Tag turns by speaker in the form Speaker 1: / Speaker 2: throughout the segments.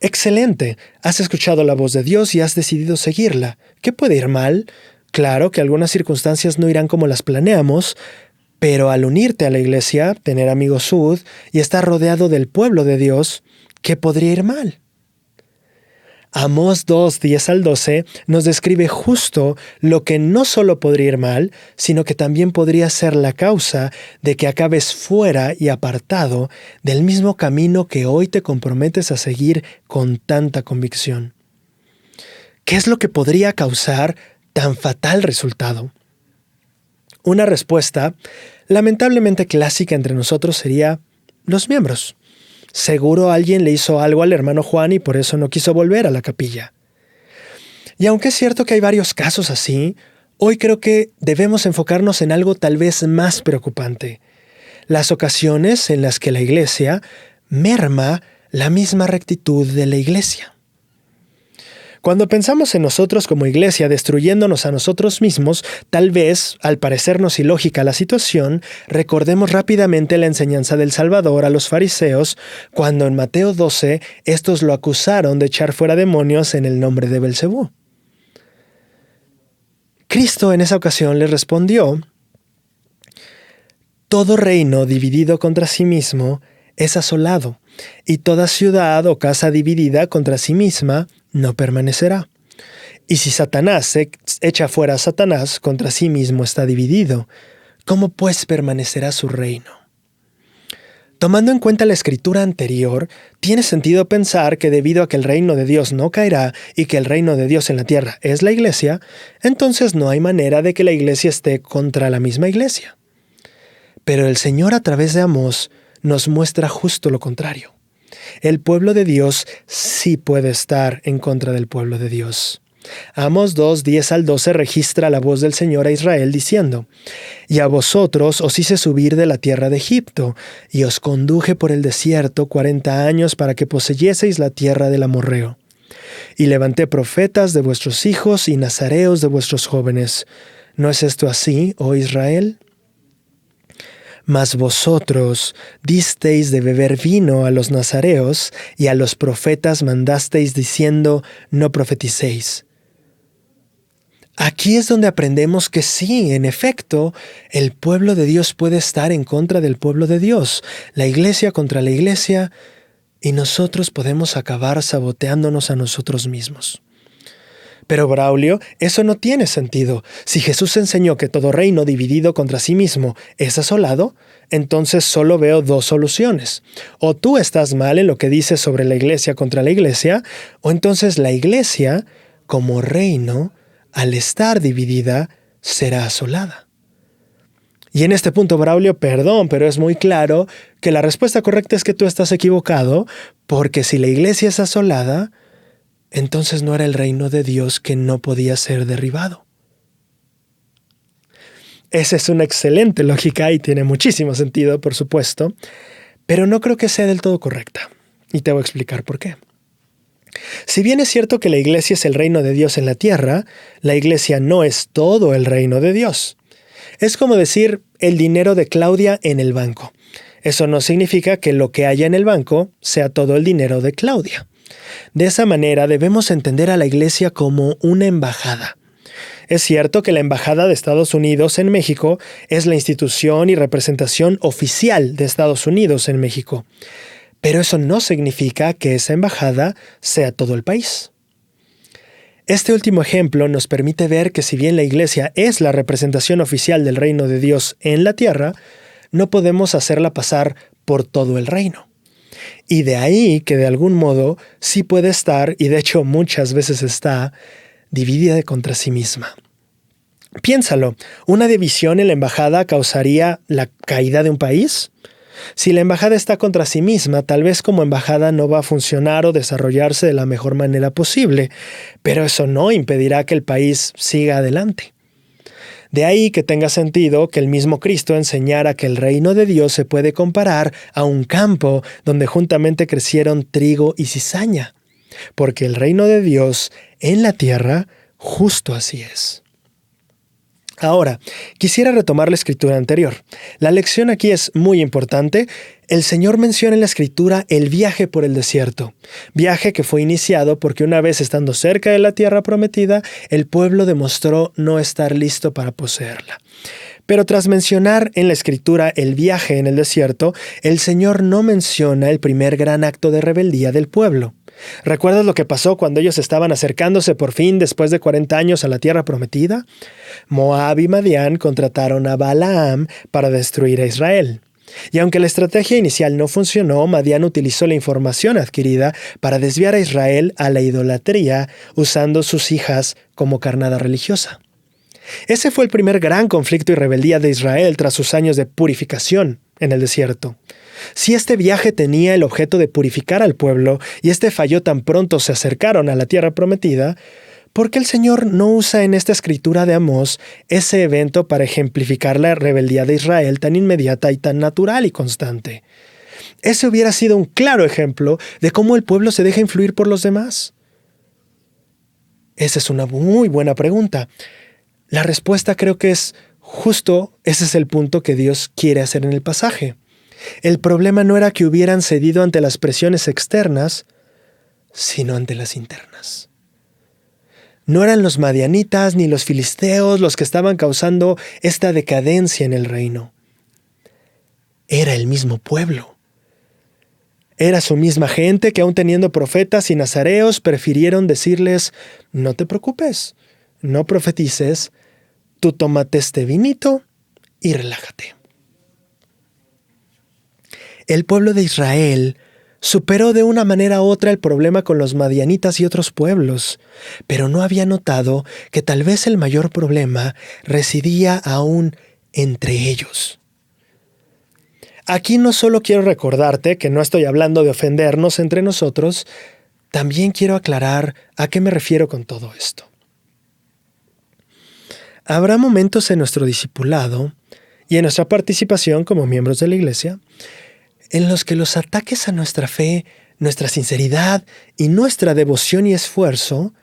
Speaker 1: Excelente. Has escuchado la voz de Dios y has decidido seguirla. ¿Qué puede ir mal? Claro que algunas circunstancias no irán como las planeamos, pero al unirte a la iglesia, tener amigos Sud y estar rodeado del pueblo de Dios, ¿qué podría ir mal? Amós 2, 10 al 12 nos describe justo lo que no solo podría ir mal, sino que también podría ser la causa de que acabes fuera y apartado del mismo camino que hoy te comprometes a seguir con tanta convicción. ¿Qué es lo que podría causar tan fatal resultado? Una respuesta lamentablemente clásica entre nosotros sería los miembros. Seguro alguien le hizo algo al hermano Juan y por eso no quiso volver a la capilla. Y aunque es cierto que hay varios casos así, hoy creo que debemos enfocarnos en algo tal vez más preocupante: las ocasiones en las que la iglesia merma la misma rectitud de la iglesia. Cuando pensamos en nosotros como iglesia destruyéndonos a nosotros mismos, tal vez, al parecernos ilógica la situación, recordemos rápidamente la enseñanza del Salvador a los fariseos, cuando en Mateo 12 estos lo acusaron de echar fuera demonios en el nombre de Belcebú. Cristo en esa ocasión les respondió: todo reino dividido contra sí mismo es asolado, y toda ciudad o casa dividida contra sí misma no permanecerá. Y si Satanás echa fuera a Satanás, contra sí mismo está dividido. ¿Cómo pues permanecerá su reino? Tomando en cuenta la escritura anterior, tiene sentido pensar que debido a que el reino de Dios no caerá y que el reino de Dios en la tierra es la iglesia, entonces no hay manera de que la iglesia esté contra la misma iglesia. Pero el Señor a través de Amós nos muestra justo lo contrario. El pueblo de Dios sí puede estar en contra del pueblo de Dios. Amós 2, 10 al 12 registra la voz del Señor a Israel diciendo: y a vosotros os hice subir de la tierra de Egipto, y os conduje por el desierto 40 años para que poseyeseis la tierra del amorreo. Y levanté profetas de vuestros hijos y nazareos de vuestros jóvenes. ¿No es esto así, oh Israel? Mas vosotros disteis de beber vino a los nazareos, y a los profetas mandasteis diciendo: no profeticéis. Aquí es donde aprendemos que sí, en efecto, el pueblo de Dios puede estar en contra del pueblo de Dios, la iglesia contra la iglesia, y nosotros podemos acabar saboteándonos a nosotros mismos. Pero Braulio, eso no tiene sentido. Si Jesús enseñó que todo reino dividido contra sí mismo es asolado, entonces solo veo dos soluciones. O tú estás mal en lo que dices sobre la iglesia contra la iglesia, o entonces la iglesia, como reino, al estar dividida, será asolada. Y en este punto, Braulio, perdón, pero es muy claro que la respuesta correcta es que tú estás equivocado, porque si la iglesia es asolada, entonces no era el reino de Dios que no podía ser derribado. Esa es una excelente lógica y tiene muchísimo sentido, por supuesto, pero no creo que sea del todo correcta. Y te voy a explicar por qué. Si bien es cierto que la iglesia es el reino de Dios en la tierra, la iglesia no es todo el reino de Dios. Es como decir el dinero de Claudia en el banco. Eso no significa que lo que haya en el banco sea todo el dinero de Claudia. De esa manera debemos entender a la iglesia como una embajada. Es cierto que la Embajada de Estados Unidos en México es la institución y representación oficial de Estados Unidos en México, pero eso no significa que esa embajada sea todo el país. Este último ejemplo nos permite ver que si bien la iglesia es la representación oficial del reino de Dios en la tierra, no podemos hacerla pasar por todo el reino. Y de ahí que de algún modo sí puede estar, y de hecho muchas veces está, dividida contra sí misma. Piénsalo, ¿una división en la embajada causaría la caída de un país? Si la embajada está contra sí misma, tal vez como embajada no va a funcionar o desarrollarse de la mejor manera posible, pero eso no impedirá que el país siga adelante. De ahí que tenga sentido que el mismo Cristo enseñara que el reino de Dios se puede comparar a un campo donde juntamente crecieron trigo y cizaña, porque el reino de Dios en la tierra justo así es. Ahora, quisiera retomar la escritura anterior. La lección aquí es muy importante. El Señor menciona en la escritura el viaje por el desierto, viaje que fue iniciado porque una vez estando cerca de la tierra prometida, el pueblo demostró no estar listo para poseerla. Pero tras mencionar en la escritura el viaje en el desierto, el Señor no menciona el primer gran acto de rebeldía del pueblo. ¿Recuerdas lo que pasó cuando ellos estaban acercándose por fin después de 40 años a la tierra prometida? Moab y Madián contrataron a Balaam para destruir a Israel. Y aunque la estrategia inicial no funcionó, Madián utilizó la información adquirida para desviar a Israel a la idolatría, usando sus hijas como carnada religiosa. Ese fue el primer gran conflicto y rebeldía de Israel tras sus años de purificación en el desierto. Si este viaje tenía el objeto de purificar al pueblo y este falló tan pronto se acercaron a la tierra prometida, ¿por qué el Señor no usa en esta escritura de Amós ese evento para ejemplificar la rebeldía de Israel tan inmediata y tan natural y constante? Ese hubiera sido un claro ejemplo de cómo el pueblo se deja influir por los demás. Esa es una muy buena pregunta. La respuesta creo que es justo ese es el punto que Dios quiere hacer en el pasaje. El problema no era que hubieran cedido ante las presiones externas, sino ante las internas. No eran los madianitas ni los filisteos los que estaban causando esta decadencia en el reino. Era el mismo pueblo. Era su misma gente que, aun teniendo profetas y nazareos, prefirieron decirles: no te preocupes, no profetices, tú tómate este vinito y relájate. El pueblo de Israel superó de una manera u otra el problema con los madianitas y otros pueblos, pero no había notado que tal vez el mayor problema residía aún entre ellos. Aquí no solo quiero recordarte que no estoy hablando de ofendernos entre nosotros, también quiero aclarar a qué me refiero con todo esto. Habrá momentos en nuestro discipulado y en nuestra participación como miembros de la iglesia en los que los ataques a nuestra fe, nuestra sinceridad y nuestra devoción y esfuerzo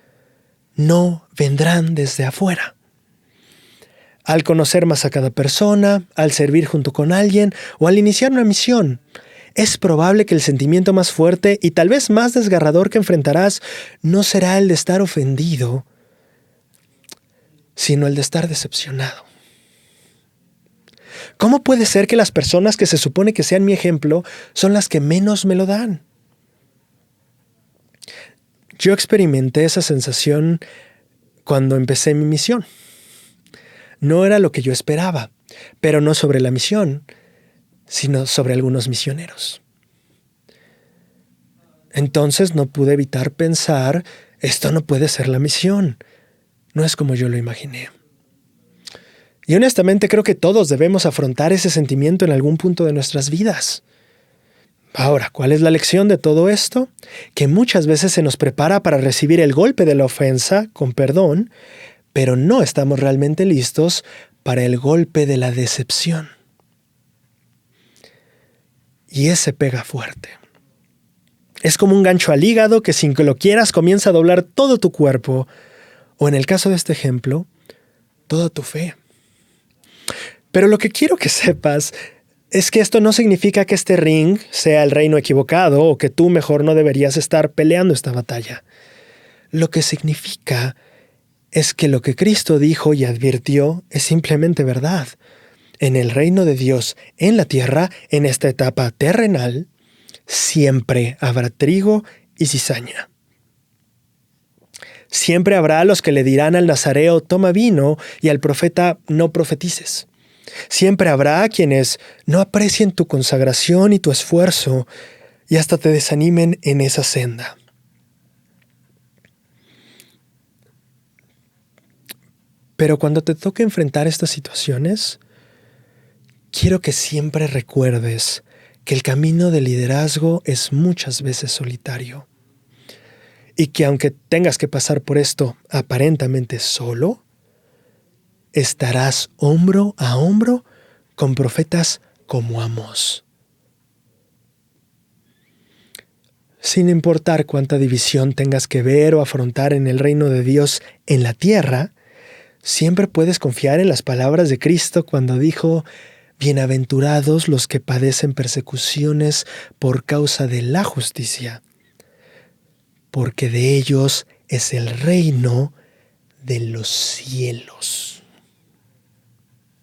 Speaker 1: no vendrán desde afuera. Al conocer más a cada persona, al servir junto con alguien o al iniciar una misión, es probable que el sentimiento más fuerte y tal vez más desgarrador que enfrentarás no será el de estar ofendido, sino el de estar decepcionado. ¿Cómo puede ser que las personas que se supone que sean mi ejemplo son las que menos me lo dan? Yo experimenté esa sensación cuando empecé mi misión. No era lo que yo esperaba, pero no sobre la misión, sino sobre algunos misioneros. Entonces no pude evitar pensar, esto no puede ser la misión. No es como yo lo imaginé. Y honestamente creo que todos debemos afrontar ese sentimiento en algún punto de nuestras vidas. Ahora, ¿cuál es la lección de todo esto? Que muchas veces se nos prepara para recibir el golpe de la ofensa con perdón, pero no estamos realmente listos para el golpe de la decepción. Y ese pega fuerte. Es como un gancho al hígado que sin que lo quieras comienza a doblar todo tu cuerpo, o en el caso de este ejemplo, toda tu fe. Pero lo que quiero que sepas es que esto no significa que este ring sea el reino equivocado o que tú mejor no deberías estar peleando esta batalla. Lo que significa es que lo que Cristo dijo y advirtió es simplemente verdad. En el reino de Dios, en la tierra, en esta etapa terrenal, siempre habrá trigo y cizaña. Siempre habrá los que le dirán al nazareo, toma vino, y al profeta, no profetices. Siempre habrá quienes no aprecien tu consagración y tu esfuerzo y hasta te desanimen en esa senda. Pero cuando te toque enfrentar estas situaciones, quiero que siempre recuerdes que el camino del liderazgo es muchas veces solitario. Y que aunque tengas que pasar por esto aparentemente solo, estarás hombro a hombro con profetas como Amós. Sin importar cuánta división tengas que ver o afrontar en el reino de Dios en la tierra, Siempre puedes confiar en las palabras de Cristo cuando dijo: bienaventurados los que padecen persecuciones por causa de la justicia, porque de ellos es el reino de los cielos.